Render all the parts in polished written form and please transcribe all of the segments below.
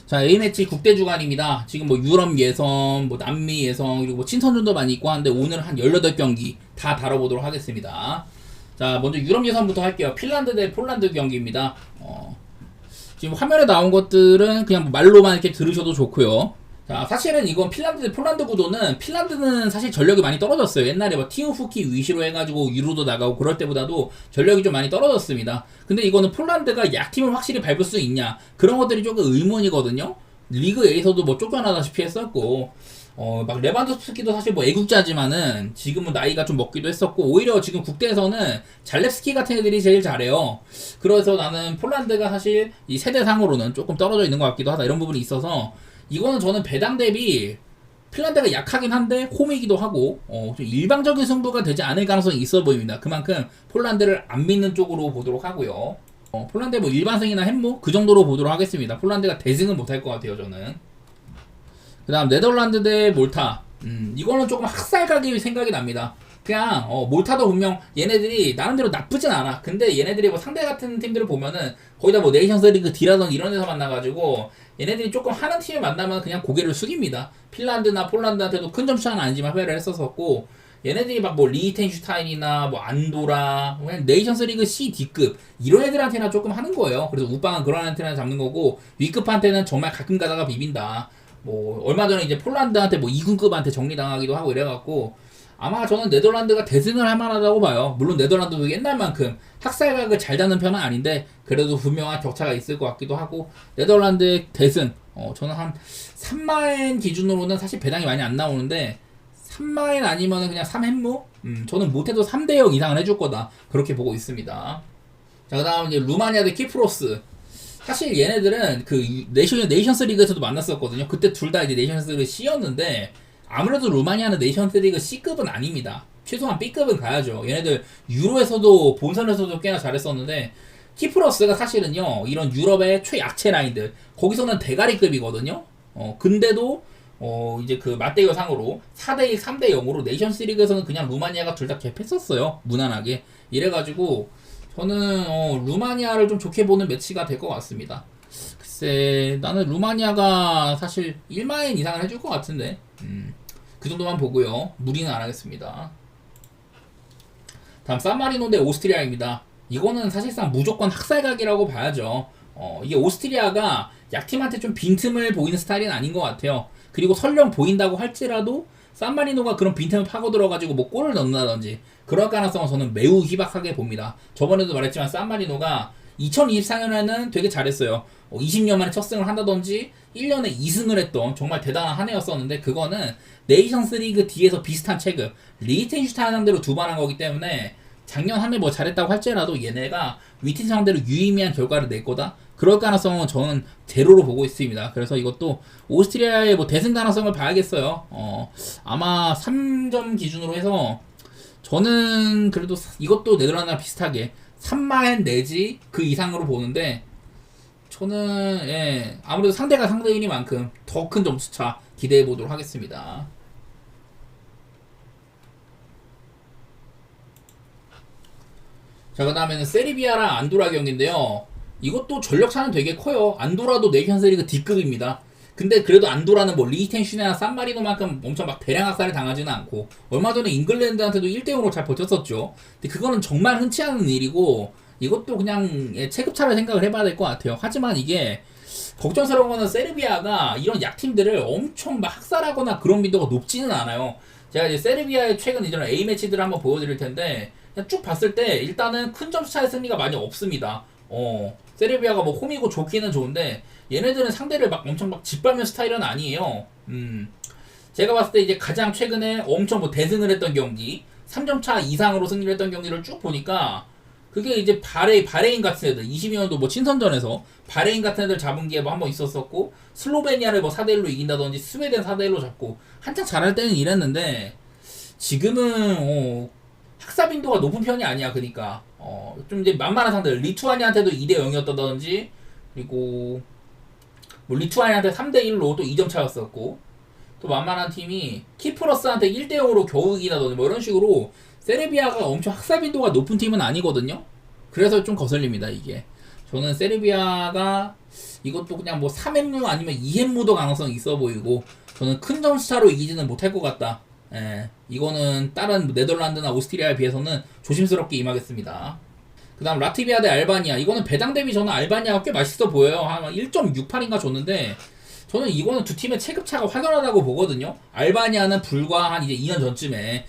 자, A매치 국대 주간입니다. 지금 뭐 유럽 예선, 뭐 남미 예선, 그리고 뭐 친선전도 많이 있고 하는데 오늘 한 18경기 다 다뤄보도록 하겠습니다. 자, 먼저 유럽 예선부터 할게요. 핀란드 대 폴란드 경기입니다. 지금 화면에 나온 것들은 그냥 뭐 말로만 이렇게 들으셔도 좋고요. 자, 사실은 이건 핀란드 대 폴란드 구도는 핀란드는 사실 전력이 많이 떨어졌어요. 옛날에 뭐 티우후키 위시로 해가지고 유로도 나가고 그럴 때보다도 전력이 좀 많이 떨어졌습니다. 근데 이거는 폴란드가 약팀을 확실히 밟을 수 있냐, 그런 것들이 조금 의문이거든요. 리그 A에서도 뭐 쫓겨나다시피 했었고, 막 레반도프스키도 사실 뭐 애국자지만은 지금은 나이가 좀 먹기도 했었고, 오히려 지금 국대에서는 잘렙스키 같은 애들이 제일 잘해요. 그래서 나는 폴란드가 사실 이 세대상으로는 조금 떨어져 있는 것 같기도 하다, 이런 부분이 있어서 이거는 저는 배당 대비 핀란드가 약하긴 한데 홈이기도 하고 좀 일방적인 승부가 되지 않을 가능성이 있어 보입니다. 그만큼 폴란드를 안 믿는 쪽으로 보도록 하고요. 폴란드 뭐 일반승이나 햄무 그 정도로 보도록 하겠습니다. 폴란드가 대승은 못할 것 같아요, 저는. 그 다음 네덜란드 대 몰타. 이거는 조금 학살각이 생각이 납니다. 그냥 몰타도 분명 얘네들이 나름대로 나쁘진 않아. 근데 얘네들이 뭐 상대 같은 팀들을 보면은 거의 다 뭐 네이션스리그 D라던 이런 데서 만나가지고 얘네들이 조금 하는 팀을 만나면 그냥 고개를 숙입니다. 핀란드나 폴란드한테도 큰 점수는 아니지만 패배를 했었었고, 얘네들이 막 뭐 리히텐슈타인이나 뭐 안도라, 그냥 네이션스리그 C, D급 이런 애들한테나 조금 하는 거예요. 그래서 우빵은 그런 애한테나 잡는 거고, 위급한테는 정말 가끔 가다가 비빈다. 뭐 얼마 전에 이제 폴란드한테 뭐 2군급한테 정리당하기도 하고 이래갖고, 아마 저는 네덜란드가 대승을 할 만하다고 봐요. 물론 네덜란드도 옛날만큼 학살각을 잘 잡는 편은 아닌데 그래도 분명한 격차가 있을 것 같기도 하고, 네덜란드의 대승, 저는 한 3마엔 기준으로는 사실 배당이 많이 안 나오는데 3마엔 아니면은 그냥 3햄무? 저는 못해도 3대0 이상을 해줄 거다, 그렇게 보고 있습니다. 자, 그 다음 이제 루마니아 대 키프로스. 사실 얘네들은 그 네이션스 리그에서도 만났었거든요. 그때 둘 다 이제 네이션스 리그 C였는데 아무래도 루마니아는 네이션스리그 C급은 아닙니다. 최소한 B급은 가야죠. 얘네들 유로에서도 본선에서도 꽤나 잘했었는데, 키프러스가 사실은요 이런 유럽의 최약체 라인들 거기서는 대가리급이거든요. 근데도 이제 그 맞대결 상으로 4대1, 3대0으로 네이션스리그에서는 그냥 루마니아가 둘 다 개패했었어요. 무난하게. 이래가지고 저는 루마니아를 좀 좋게 보는 매치가 될 것 같습니다. 글쎄, 나는 루마니아가 사실 1마인 이상을 해줄 것 같은데 그 정도만 보고요. 무리는 안 하겠습니다. 다음 산마리노 대 오스트리아입니다. 이거는 사실상 무조건 학살각이라고 봐야죠. 이게 오스트리아가 약팀한테 좀 빈틈을 보이는 스타일은 아닌 것 같아요. 그리고 설령 보인다고 할지라도 산마리노가 그런 빈틈을 파고들어가지고 뭐 골을 넣는다든지 그럴 가능성은 저는 매우 희박하게 봅니다. 저번에도 말했지만 산마리노가 2024년에는 되게 잘했어요. 20년 만에 첫 승을 한다든지 1년에 2승을 했던 정말 대단한 한 해였었는데, 그거는 네이션스 리그 D에서 비슷한 체급 리히텐슈타인 상대로 두 번 한 거기 때문에 작년 한 해 뭐 잘했다고 할지라도 얘네가 위팀 상대로 유의미한 결과를 낼 거다, 그럴 가능성은 저는 제로로 보고 있습니다. 그래서 이것도 오스트리아의 뭐 대승 가능성을 봐야겠어요. 아마 3점 기준으로 해서 저는 그래도 이것도 네덜란드랑 비슷하게 3마엔 내지 그 이상으로 보는데, 저는 아무래도 상대가 상대이니만큼 더 큰 점수차 기대해 보도록 하겠습니다. 자, 그 다음에는 세르비아랑 안도라 경기인데요. 이것도 전력차는 되게 커요. 안도라도 네이션스리그 D급입니다. 근데 그래도 안도라는 뭐 리히텐슈나 산마리노만큼 엄청 막 대량 학살을 당하지는 않고, 얼마 전에 잉글랜드한테도 1대0으로 잘 버텼었죠. 근데 그거는 정말 흔치 않은 일이고, 이것도 그냥 체급차를 생각을 해봐야 될 것 같아요. 하지만 이게 걱정스러운 거는 세르비아가 이런 약팀들을 엄청 막 학살하거나 그런 빈도가 높지는 않아요. 제가 이제 세르비아의 최근 이런 A매치들을 한번 보여드릴 텐데, 그냥 쭉 봤을 때 일단은 큰 점수차의 승리가 많이 없습니다. 세르비아가 뭐 홈이고 좋기는 좋은데 얘네들은 상대를 막 엄청 막 짓밟는 스타일은 아니에요. 제가 봤을 때 이제 가장 최근에 엄청 뭐 대승을 했던 경기, 3점차 이상으로 승리를 했던 경기를 쭉 보니까 그게 이제 바레인 같은 애들, 22년도 뭐 친선전에서 바레인 같은 애들 잡은 게 뭐 한 번 있었었고, 슬로베니아를 뭐 4대1로 이긴다든지 스웨덴 4대1로 잡고 한창 잘할 때는 이랬는데, 지금은 학사 빈도가 높은 편이 아니야. 그니까 좀 이제 만만한 상대들, 리투아니아한테도 2대0이었다든지, 그리고 뭐 리투아니아한테 3대1로 또 2점 차였었고, 또 만만한 팀이 키프러스한테 1대0으로 겨우 이기다든지 뭐 이런 식으로 세르비아가 엄청 학살 빈도가 높은 팀은 아니거든요. 그래서 좀 거슬립니다, 이게. 저는 세르비아가 이것도 그냥 뭐 3햄무 아니면 2햄무도 가능성이 있어 보이고, 저는 큰 점수차로 이기지는 못할 것 같다. 예, 이거는 다른 네덜란드나 오스트리아에 비해서는 조심스럽게 임하겠습니다. 그 다음 라트비아 대 알바니아. 이거는 배당 대비 저는 알바니아가 꽤 맛있어 보여요. 한 1.68인가 줬는데, 저는 이거는 두 팀의 체급차가 확연하다고 보거든요. 알바니아는 불과 한 이제 2년 전쯤에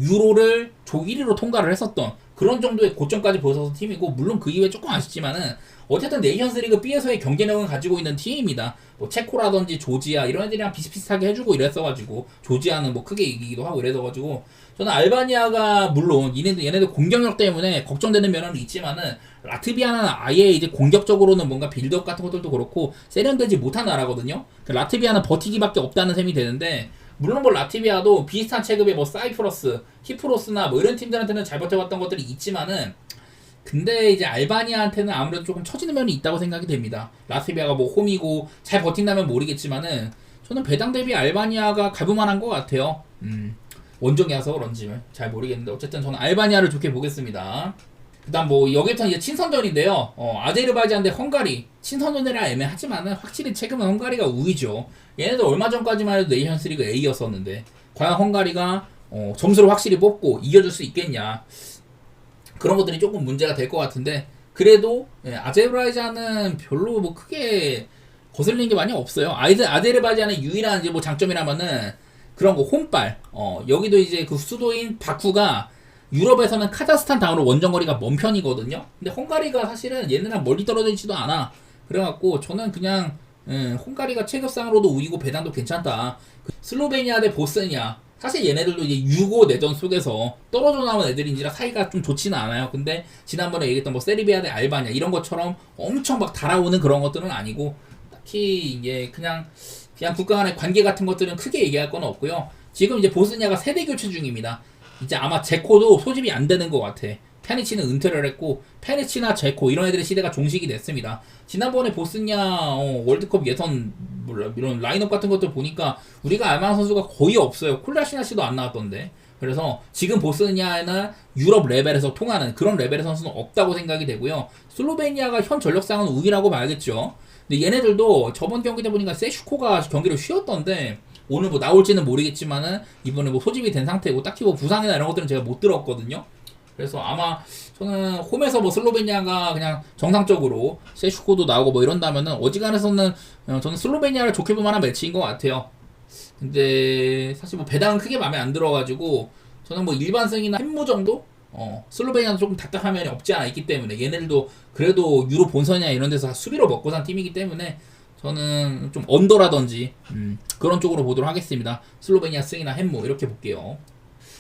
유로를 조 1위로 통과를 했었던 그런 정도의 고점까지 보여서 팀이고, 물론 그 이후에 조금 아쉽지만은 어쨌든 네이션스리그 B에서의 경쟁력은 가지고 있는 팀입니다. 뭐 체코라든지 조지아 이런 애들이랑 비슷비슷하게 해주고 이랬어가지고, 조지아는 뭐 크게 이기기도 하고 이래서가지고, 저는 알바니아가 물론 얘네들 공격력 때문에 걱정되는 면은 있지만은, 라트비아는 아예 이제 공격적으로는 뭔가 빌드업 같은 것들도 그렇고 세련되지 못한 나라거든요. 라트비아는 버티기밖에 없다는 셈이 되는데, 물론 뭐 라트비아도 비슷한 체급의 뭐 사이프러스, 히프로스나 뭐 이런 팀들한테는 잘 버텨봤던 것들이 있지만은, 근데 이제 알바니아한테는 아무래도 조금 처지는 면이 있다고 생각이 됩니다. 라트비아가 뭐 홈이고 잘 버틴다면 모르겠지만은, 저는 배당 대비 알바니아가 가볼만한 것 같아요. 원정이어서 그런지 잘 모르겠는데, 어쨌든 저는 알바니아를 좋게 보겠습니다. 그 다음 뭐 여기부터 이제 친선전인데요. 아제르바이잔 대 헝가리. 친선전이라 애매하지만은 확실히 최근은 헝가리가 우위죠. 얘네들 얼마 전까지만 해도 네이션스리그 A였었는데, 과연 헝가리가 점수를 확실히 뽑고 이겨줄 수 있겠냐, 그런 것들이 조금 문제가 될 것 같은데, 그래도 아제르바이잔은 별로 뭐 크게 거슬리는 게 많이 없어요. 아제르바이잔의 유일한 이제 뭐 장점이라면은 그런 거 홈발. 여기도 이제 그 수도인 바쿠가 유럽에서는 카자흐스탄 다음으로 원정거리가 먼 편이거든요. 근데 헝가리가 사실은 얘네랑 멀리 떨어져 있지도 않아. 그래갖고 저는 그냥 헝가리가 체급상으로도 우위고 배당도 괜찮다. 슬로베니아 대 보스니아. 사실 얘네들도 이제 유고 내전 속에서 떨어져 나온 애들인지라 사이가 좀 좋지는 않아요. 근데 지난번에 얘기했던 뭐 세르비아 대 알바니아 이런 것처럼 엄청 막 달아오는 그런 것들은 아니고, 딱히 이게 그냥 국가 간의 관계 같은 것들은 크게 얘기할 건 없고요. 지금 이제 보스니아가 세대 교체 중입니다. 이제 아마 제코도 소집이 안 되는 것 같아. 페니치는 은퇴를 했고, 페니치나 제코 이런 애들의 시대가 종식이 됐습니다. 지난번에 보스니아 월드컵 예선 이런 라인업 같은 것들 보니까 우리가 알만한 선수가 거의 없어요. 콜라시나 씨도 안 나왔던데. 그래서 지금 보스니아에는 유럽 레벨에서 통하는 그런 레벨의 선수는 없다고 생각이 되고요. 슬로베니아가 현 전력상은 우위라고 봐야겠죠. 근데 얘네들도 저번 경기 때 보니까 세슈코가 경기를 쉬었던데, 오늘 뭐 나올지는 모르겠지만은 이번에 뭐 소집이 된 상태고, 딱히 뭐 부상이나 이런 것들은 제가 못 들었거든요. 그래서 아마 저는 홈에서 뭐 슬로베니아가 그냥 정상적으로 세슈코도 나오고 뭐 이런다면은 어지간해서는 저는 슬로베니아를 좋게 볼 만한 매치인 것 같아요. 근데 사실 뭐 배당은 크게 마음에 안 들어가지고, 저는 뭐 일반승이나 햄무 정도? 슬로베니아는 조금 답답한 면이 없지 않아 있기 때문에, 얘네들도 그래도 유로 본선이나 이런 데서 수비로 먹고 산 팀이기 때문에 저는 좀 언더라든지 그런 쪽으로 보도록 하겠습니다. 슬로베니아 승이나 햄무 이렇게 볼게요.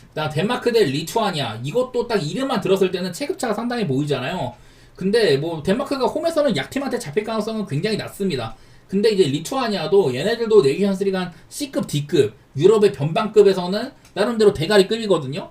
그다음 덴마크 대 리투아니아. 이것도 딱 이름만 들었을 때는 체급차가 상당히 보이잖아요. 근데 뭐 덴마크가 홈에서는 약팀한테 잡힐 가능성은 굉장히 낮습니다. 근데 이제 리투아니아도 얘네들도 네이션스리그 C급, D급, 유럽의 변방급에서는 나름대로 대가리급이거든요.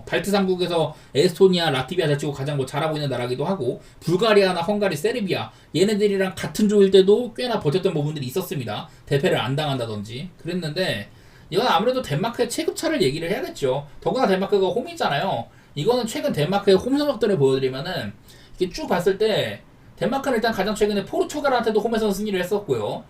발트 3국에서 에스토니아, 라트비아 자치고 가장 뭐 잘하고 있는 나라기도 하고, 불가리아나 헝가리, 세르비아 얘네들이랑 같은 조일 때도 꽤나 버텼던 부분들이 있었습니다. 대패를 안 당한다든지 그랬는데, 이건 아무래도 덴마크의 체급차를 얘기를 해야겠죠. 더구나 덴마크가 홈이잖아요. 이거는 최근 덴마크의 홈 성적들을 보여드리면은, 이렇게 쭉 봤을 때 덴마크는 일단 가장 최근에 포르투갈한테도 홈에서 승리를 했었고요.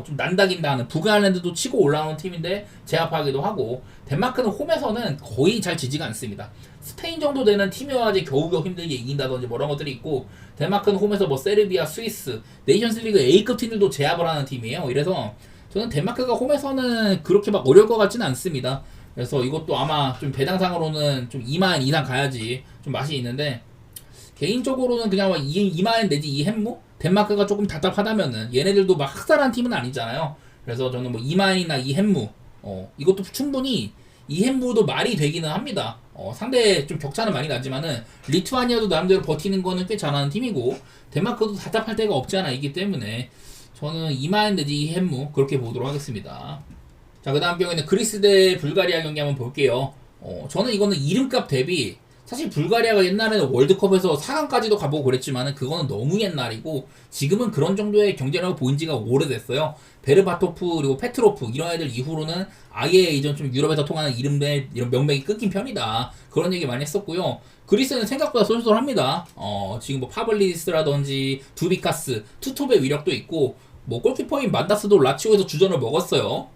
좀 난다긴다 하는 북아일랜드도 치고 올라오는 팀인데 제압하기도 하고, 덴마크는 홈에서는 거의 잘 지지가 않습니다. 스페인 정도 되는 팀이어야지 겨우겨우 힘들게 이긴다든지 뭐 이런 것들이 있고, 덴마크는 홈에서 뭐 세르비아, 스위스, 네이션스리그 A급 팀들도 제압을 하는 팀이에요. 이래서 저는 덴마크가 홈에서는 그렇게 막 어려울 것 같지는 않습니다. 그래서 이것도 아마 좀 배당상으로는 좀 2만 이상 가야지 좀 맛이 있는데, 개인적으로는 그냥 2만 내지 2햄무? 덴마크가 조금 답답하다면은, 얘네들도 막 학살한 팀은 아니잖아요. 그래서 저는 뭐 2만이나 2햄무, 이것도 충분히 2햄무도 말이 되기는 합니다. 상대 좀 격차는 많이 나지만은 리투아니아도 나름대로 버티는 거는 꽤 잘하는 팀이고, 덴마크도 답답할 때가 없지 않아 있기 때문에 저는 2만 내지 2햄무 그렇게 보도록 하겠습니다. 자, 그 다음 경우에는 그리스 대 불가리아 경기 한번 볼게요. 저는 이거는 이름값 대비 사실 불가리아가 옛날에는 월드컵에서 4강까지도 가보고 그랬지만은 그거는 너무 옛날이고 지금은 그런 정도의 경쟁력을 보인 지가 오래됐어요. 베르바토프 그리고 페트로프 이런 애들 이후로는 아예 이전 좀 유럽에서 통하는 이름의 이런 명맥이 끊긴 편이다. 그런 얘기 많이 했었고요. 그리스는 생각보다 쏠쏠합니다. 지금 뭐 파블리스라든지 두비카스, 투톱의 위력도 있고 뭐 골키퍼인 만다스도 라치오에서 주전을 먹었어요.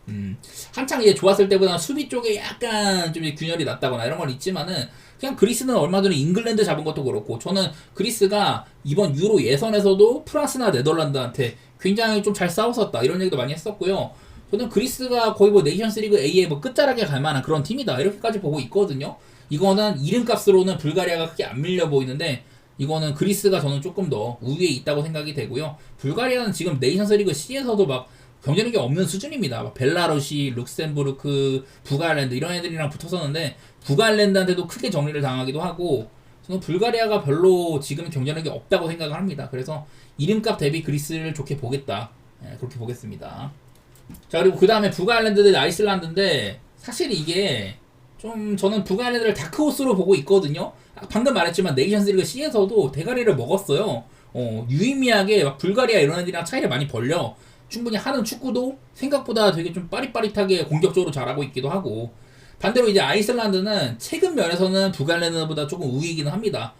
한창 이제 좋았을 때보다 수비 쪽에 약간 좀 균열이 났다거나 이런 건 있지만은 그냥 그리스는 얼마 전에 잉글랜드 잡은 것도 그렇고 저는 그리스가 이번 유로 예선에서도 프랑스나 네덜란드한테 굉장히 좀 잘 싸웠었다 이런 얘기도 많이 했었고요. 저는 그리스가 거의 뭐 네이션스리그 A의 뭐 끝자락에 갈 만한 그런 팀이다 이렇게까지 보고 있거든요. 이거는 이름값으로는 불가리아가 크게 안 밀려 보이는데 이거는 그리스가 저는 조금 더 우위에 있다고 생각이 되고요. 불가리아는 지금 네이션스리그 C에서도 막 경쟁력이 없는 수준입니다. 막 벨라루시, 룩셈부르크, 북아일랜드 이런 애들이랑 붙었었는데 북아일랜드한테도 크게 정리를 당하기도 하고 저는 불가리아가 별로 지금 경쟁력이 없다고 생각을 합니다. 그래서 이름값 대비 그리스를 좋게 보겠다. 그렇게 보겠습니다. 자 그리고 그 다음에 북아일랜드 대 아이슬란드인데 사실 이게 좀 저는 북아일랜드를 다크호스로 보고 있거든요. 방금 말했지만 네이션스리그 C에서도 대가리를 먹었어요. 유의미하게 막 불가리아 이런 애들이랑 차이를 많이 벌려. 충분히 하는 축구도 생각보다 되게 좀 빠릿빠릿하게 공격적으로 잘하고 있기도 하고 반대로 이제 아이슬란드는 최근 면에서는 북아일랜드보다 조금 우위이기는 합니다.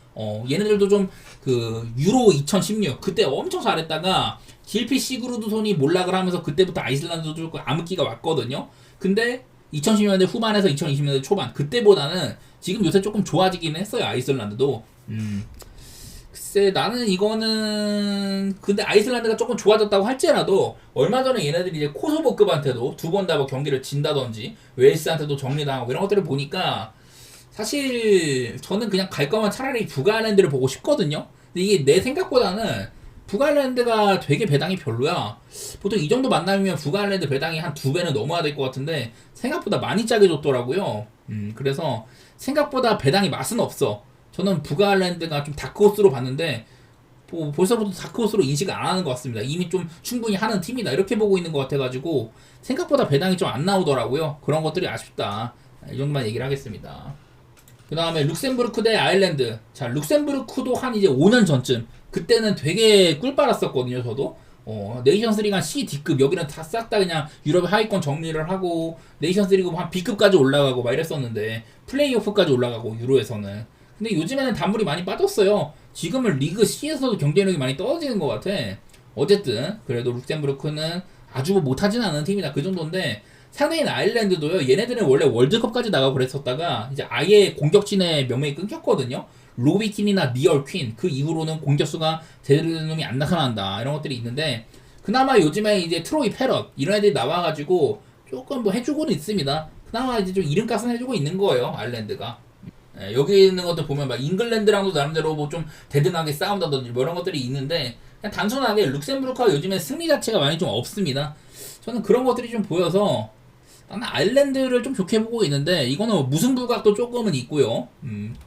얘네들도 좀 그 유로 2016 그때 엄청 잘했다가 길피 시그루드손이 몰락을 하면서 그때부터 아이슬란드도 조금 암흑기가 왔거든요. 근데 2010년대 후반에서 2020년대 초반 그때보다는 지금 요새 조금 좋아지긴 했어요. 아이슬란드도. 글쎄 나는 이거는 근데 아이슬란드가 조금 좋아졌다고 할지라도 얼마 전에 얘네들이 이제 코소보급한테도 두 번 다 뭐 경기를 진다든지 웨일스한테도 정리당하고 이런 것들을 보니까 사실 저는 그냥 갈 거면 차라리 북아일랜드를 보고 싶거든요. 근데 이게 내 생각보다는 북아일랜드가 되게 배당이 별로야. 보통 이 정도 만남이면 북아일랜드 배당이 한 2배는 넘어야 될 것 같은데 생각보다 많이 짜게 줬더라고요. 그래서 생각보다 배당이 맛은 없어. 저는 북아일랜드가 좀 다크호스로 봤는데 뭐 벌써부터 다크호스로 인식을 안 하는 것 같습니다. 이미 좀 충분히 하는 팀이다 이렇게 보고 있는 것 같아가지고 생각보다 배당이 좀 안 나오더라고요. 그런 것들이 아쉽다. 이 정도만 얘기를 하겠습니다. 그 다음에 룩셈부르크 대 아일랜드. 자 룩셈부르크도 한 이제 5년 전쯤 그때는 되게 꿀 빨았었거든요. 저도 네이션스리그 C D급 여기는 다 싹 다 그냥 유럽의 하위권 정리를 하고 네이션스리그 한 B급까지 올라가고 막 이랬었는데 플레이오프까지 올라가고 유로에서는 근데 요즘에는 단물이 많이 빠졌어요. 지금은 리그 C에서도 경쟁력이 많이 떨어지는 것 같아. 어쨌든 그래도 룩셈부르크는 아주 못하진 않은 팀이다 그 정도인데 상대인 아일랜드도요. 얘네들은 원래 월드컵까지 나가고 그랬었다가 이제 아예 공격진의 명맥이 끊겼거든요. 로비킨이나 리얼 퀸 그 이후로는 공격수가 제대로 된 놈이 안 나타난다 이런 것들이 있는데 그나마 요즘에 이제 트로이 패럿 이런 애들이 나와가지고 조금 뭐 해주고는 있습니다. 그나마 이제 좀 이름값은 해주고 있는 거예요 아일랜드가. 여기 있는 것들 보면 막 잉글랜드랑도 나름대로 뭐 좀 대등하게 싸운다든지 뭐 이런 것들이 있는데 그냥 단순하게 룩셈부르크가 요즘에 승리 자체가 많이 좀 없습니다. 저는 그런 것들이 좀 보여서 나는 아일랜드를 좀 좋게 보고 있는데 이거는 뭐 무승부각도 조금은 있고요.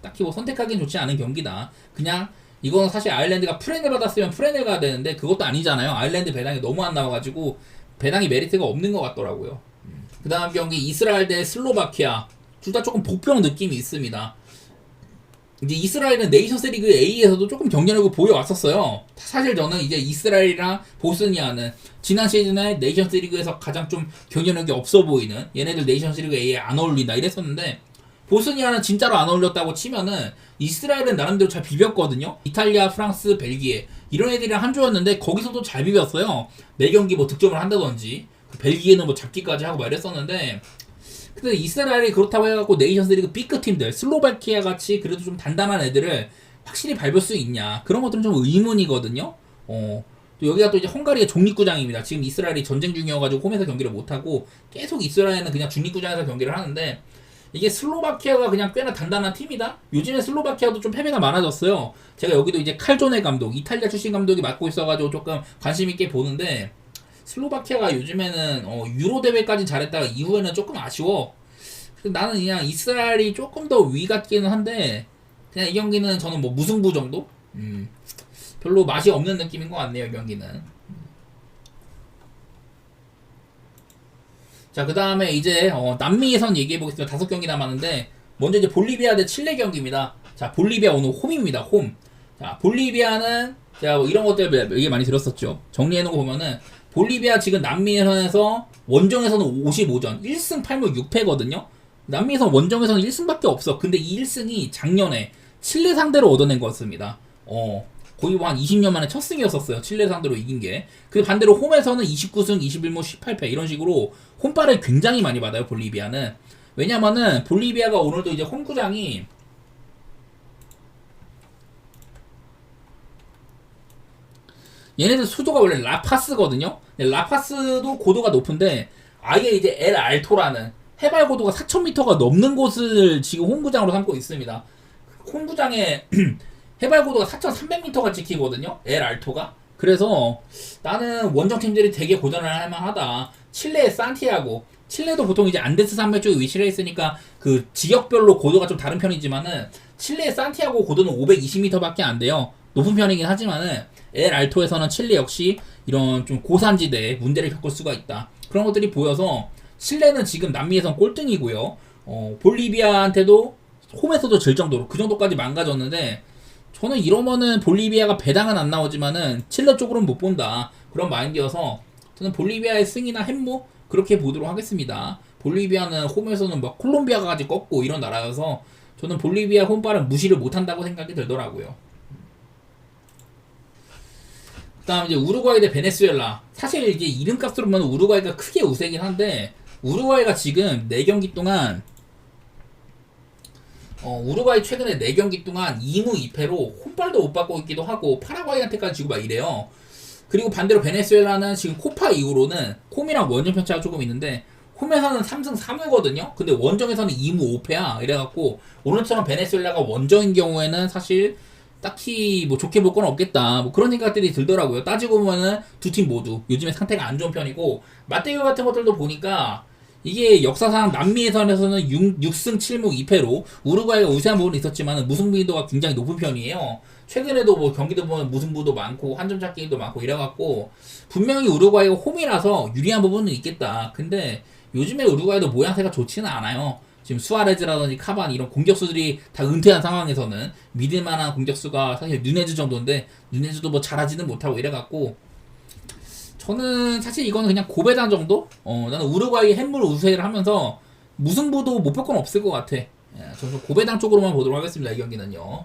딱히 뭐 선택하기엔 좋지 않은 경기다. 그냥 이거는 사실 아일랜드가 프렌을 받았으면 프렌을 가야 되는데 그것도 아니잖아요. 아일랜드 배당이 너무 안 나와가지고 배당이 메리트가 없는 것 같더라고요. 그 다음 경기 이스라엘 대 슬로바키아 둘 다 조금 복병 느낌이 있습니다. 이제 이스라엘은 네이션스리그 A에서도 조금 경쟁력을 보여왔었어요. 사실 저는 이제 이스라엘이랑 보스니아는 지난 시즌에 네이션스리그에서 가장 좀 경쟁력이 없어 보이는 얘네들 네이션스리그 A에 안 어울린다 이랬었는데 보스니아는 진짜로 안 어울렸다고 치면은 이스라엘은 나름대로 잘 비볐거든요. 이탈리아, 프랑스, 벨기에 이런 애들이랑 한 조였는데 거기서도 잘 비볐어요. 매 경기 뭐 득점을 한다든지 벨기에는 뭐 잡기까지 하고 막 이랬었는데 근데 이스라엘이 그렇다고 해갖고 네이션스리그 B급 팀들 슬로바키아 같이 그래도 좀 단단한 애들을 확실히 밟을 수 있냐 그런 것들은 좀 의문이거든요. 또 여기가 또 이제 헝가리의 종립구장입니다. 지금 이스라엘이 전쟁 중이어가지고 홈에서 경기를 못하고 계속 이스라엘은 그냥 중립구장에서 경기를 하는데 이게 슬로바키아가 그냥 꽤나 단단한 팀이다. 요즘에 슬로바키아도 좀 패배가 많아졌어요. 제가 여기도 이제 칼조네 감독 이탈리아 출신 감독이 맡고 있어가지고 조금 관심 있게 보는데 슬로바키아가 요즘에는 유로 대회까지 잘했다가 이후에는 조금 아쉬워. 나는 그냥 이스라엘이 조금 더 위 같기는 한데 그냥 이 경기는 저는 뭐 무승부 정도? 별로 맛이 없는 느낌인 것 같네요 이 경기는. 자 그 다음에 이제 남미 예선 얘기해 보겠습니다. 5경기 남았는데 먼저 이제 볼리비아 대 칠레 경기입니다. 자, 볼리비아 오늘 홈입니다. 홈. 자, 볼리비아는 제가 뭐 이런 것들 얘기 많이 들었었죠. 정리해놓은 거 보면은 볼리비아 지금 남미 예선에서 원정에서는 55전 1승 8무 6패거든요. 남미 예선 원정에서는 1승밖에 없어. 근데 이 1승이 작년에 칠레 상대로 얻어낸 거였습니다. 거의 뭐 한 20년 만에 첫 승이었었어요. 칠레 상대로 이긴 게. 그 반대로 홈에서는 29승 21무 18패 이런 식으로 홈발을 굉장히 많이 받아요. 볼리비아는. 왜냐면은 볼리비아가 오늘도 이제 홈구장이 얘네들 수도가 원래 라파스거든요. 라파스도 고도가 높은데 아예 이제 엘 알토라는 해발 고도가 4,000m가 넘는 곳을 지금 홈구장으로 삼고 있습니다. 홈구장에 해발 고도가 4,300m가 찍히거든요. 엘 알토가. 그래서 나는 원정팀들이 되게 고전을 할 만하다. 칠레의 산티아고. 칠레도 보통 이제 안데스 산맥 쪽에 위치를 있으니까 그 지역별로 고도가 좀 다른 편이지만은 칠레의 산티아고 고도는 520m밖에 안 돼요. 높은 편이긴 하지만은 엘 알토에서는 칠레 역시 이런 좀 고산지대에 문제를 겪을 수가 있다. 그런 것들이 보여서 칠레는 지금 남미에선 꼴등이고요. 볼리비아한테도 홈에서도 질 정도로 그 정도까지 망가졌는데 저는 이러면은 볼리비아가 배당은 안 나오지만은 칠레 쪽으로는 못 본다. 그런 마인드여서 저는 볼리비아의 승이나 햄무 그렇게 보도록 하겠습니다. 볼리비아는 홈에서는 막 콜롬비아까지 꺾고 이런 나라여서 저는 볼리비아 홈발은 무시를 못한다고 생각이 들더라고요. 그 다음 이제 우루과이 대 베네수엘라. 사실 이제 이름값으로 보면 우루과이가 크게 우세긴 한데 우루과이가 지금 4경기 동안 우루과이 최근에 4경기 동안 2무 2패로 홈발도 못 받고 있기도 하고 파라과이한테까지 지고 막 이래요. 그리고 반대로 베네수엘라는 지금 코파 이후로는 홈이랑 원정 편차가 조금 있는데 홈에서는 3승 3무거든요. 근데 원정에서는 2무 5패야. 이래갖고 오늘처럼 베네수엘라가 원정인 경우에는 사실 딱히 뭐 좋게 볼 건 없겠다. 뭐 그런 생각들이 들더라고요. 따지고 보면은 두 팀 모두 요즘에 상태가 안 좋은 편이고 맞대결 같은 것들도 보니까 이게 역사상 남미 예선에서는 6승 7무 2패로 우루과이가 우세한 부분이 있었지만 무승부도가 굉장히 높은 편이에요. 최근에도 뭐 경기도 보면 무승부도 많고 한 점 잡기도 많고 이래갖고 분명히 우루과이가 홈이라서 유리한 부분은 있겠다. 근데 요즘에 우루과이도 모양새가 좋지는 않아요. 지금 수아레즈라든지 카반 이런 공격수들이 다 은퇴한 상황에서는 믿을만한 공격수가 사실 누네즈 정도인데 누네즈도 뭐 잘하지는 못하고 이래갖고 저는 사실 이거는 그냥 고배당 정도? 나는 우루과이 햄물 우세를 하면서 무승부도 못 볼 건 없을 것 같아. 저는 고배당 쪽으로만 보도록 하겠습니다. 이 경기는요.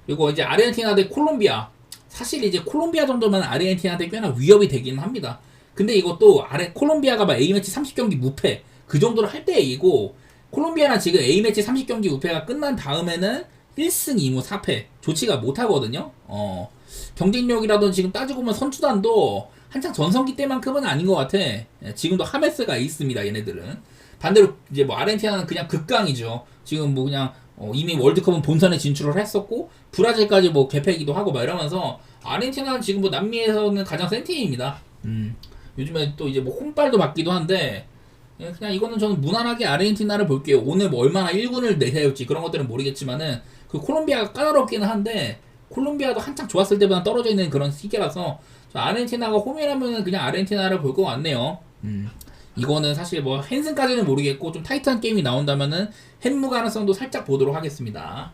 그리고 이제 아르헨티나 대 콜롬비아. 사실 이제 콜롬비아 정도면 아르헨티나한테 꽤나 위협이 되긴 합니다. 근데 이것도 콜롬비아가 막 A매치 30경기 무패 그 정도로 할 때 얘기고 콜롬비아는 지금 A매치 30경기 무패가 끝난 다음에는 1승 2무 4패 좋지가 못하거든요. 경쟁력이라도 지금 따지고 보면 선수단도 한창 전성기 때만큼은 아닌 것 같아. 지금도 하메스가 있습니다. 얘네들은. 반대로 이제 뭐 아르헨티나는 그냥 극강이죠. 지금 뭐 그냥 이미 월드컵은 본선에 진출을 했었고 브라질까지 뭐 개패기도 하고 막 이러면서 아르헨티나는 지금 뭐 남미에서는 가장 센 팀입니다. 요즘에 또 이제 뭐 홈발도 받기도 한데 그냥 이거는 저는 무난하게 아르헨티나를 볼게요. 오늘 뭐 얼마나 1군을 내세울지 그런 것들은 모르겠지만은 그 콜롬비아가 까다롭기는 한데 콜롬비아도 한창 좋았을 때보다 떨어져 있는 그런 시기라서 아르헨티나가 홈이라면 그냥 아르헨티나를 볼 것 같네요. 이거는 사실 뭐 헨슨까지는 모르겠고 좀 타이트한 게임이 나온다면은 헨무 가능성도 살짝 보도록 하겠습니다.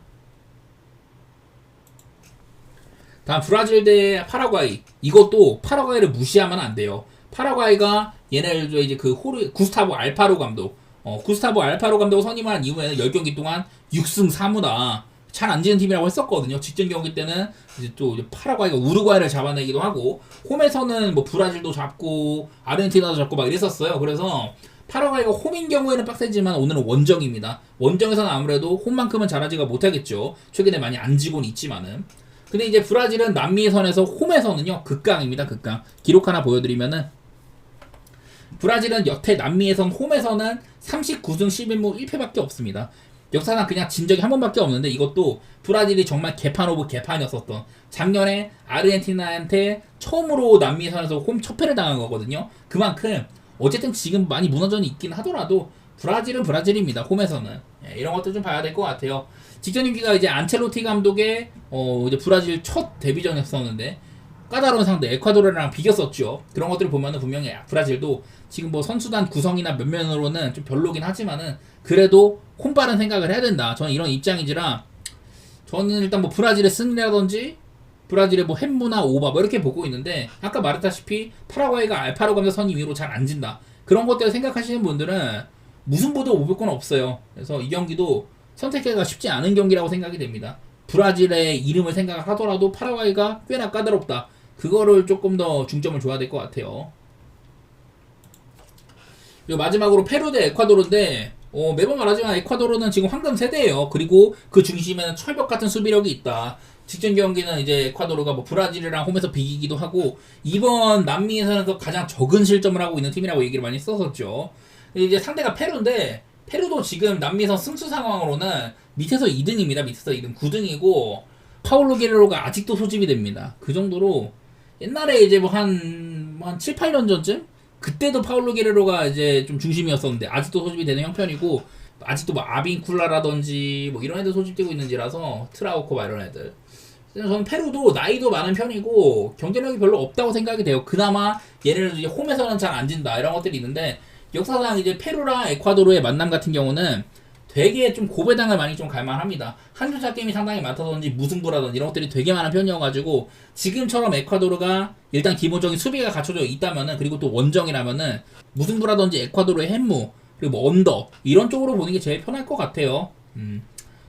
다음 브라질 대 파라과이. 이것도 파라과이를 무시하면 안 돼요. 파라과이가 얘네들 이제 그 구스타보 알파로 감독 구스타보 알파로 감독 선임한 이후에는 10경기 동안 6승 4무다. 잘 안 지는 팀이라고 했었거든요. 직전 경기 때는 이제 또 이제 파라과이가 우루과이를 잡아내기도 하고 홈에서는 뭐 브라질도 잡고 아르헨티나도 잡고 막 이랬었어요. 그래서 파라과이가 홈인 경우에는 빡세지만 오늘은 원정입니다. 원정에서는 아무래도 홈만큼은 잘하지가 못하겠죠. 최근에 많이 안 지고는 있지만은. 근데 이제 브라질은 남미 예선에서 홈에서는요 극강입니다. 극강. 기록 하나 보여드리면은 브라질은 여태 남미 예선 홈에서는 39승 11무 1패밖에 없습니다. 역사상 그냥 진 적이 한 번밖에 없는데 이것도 브라질이 정말 개판 오브 개판이었었던 작년에 아르헨티나한테 처음으로 남미 예선에서 홈 첫 패를 당한 거거든요. 그만큼 어쨌든 지금 많이 무너져 있긴 하더라도 브라질은 브라질입니다. 홈에서는. 이런 것도 좀 봐야 될 것 같아요. 직전 경기가 이제 안첼로티 감독의 이제 브라질 첫 데뷔전이었었는데 까다로운 상대 에콰도르랑 비겼었죠. 그런 것들을 보면은 분명히 브라질도 지금 뭐 선수단 구성이나 면면으로는 좀 별로긴 하지만은 그래도 콤바른 생각을 해야 된다. 저는 이런 입장이지라 저는 일단 뭐 브라질의 승리라든지 브라질의 뭐 햄무나 오바 뭐 이렇게 보고 있는데 아까 말했다시피 파라과이가 알파로 감자 선 위로 잘 안 진다. 그런 것들을 생각하시는 분들은 무승부도 무조건 없어요. 그래서 이 경기도 선택하기가 쉽지 않은 경기라고 생각이 됩니다. 브라질의 이름을 생각하더라도 파라과이가 꽤나 까다롭다. 그거를 조금 더 중점을 줘야 될 것 같아요. 그리고 마지막으로 페루 대 에콰도르인데 매번 말하지만 에콰도르는 지금 황금 세대예요. 그리고 그 중심에는 철벽 같은 수비력이 있다. 직전 경기는 이제 에콰도르가 뭐 브라질이랑 홈에서 비기기도 하고 이번 남미에서는 가장 적은 실점을 하고 있는 팀이라고 얘기를 많이 썼었죠. 이제 상대가 페루인데 페루도 지금 남미에서 승수 상황으로는 밑에서 2등입니다. 밑에서 2등 9등이고 파울로 게레로가 아직도 소집이 됩니다. 그 정도로 옛날에 이제 뭐 한 7, 8년 전쯤 그때도 파울로 게레로가 이제 좀 중심이었었는데 아직도 소집이 되는 형편이고 아직도 뭐 아빈쿨라라든지 뭐 이런 애들 소집되고 있는지라서 트라우코 막 이런 애들. 저는 페루도 나이도 많은 편이고 경쟁력이 별로 없다고 생각이 돼요. 그나마 얘네들 이제 홈에서는 잘 안 진다 이런 것들이 있는데 역사상 이제 페루랑 에콰도르의 만남 같은 경우는 되게 좀 고배당을 많이 좀 갈만합니다. 한주차 게임이 상당히 많다든지 무승부라든지 이런 것들이 되게 많은 편이어가지고 지금처럼 에콰도르가 일단 기본적인 수비가 갖춰져 있다면은 그리고 또 원정이라면은 무승부라든지 에콰도르의 햄무 그리고 뭐 언더 이런 쪽으로 보는 게 제일 편할 것 같아요.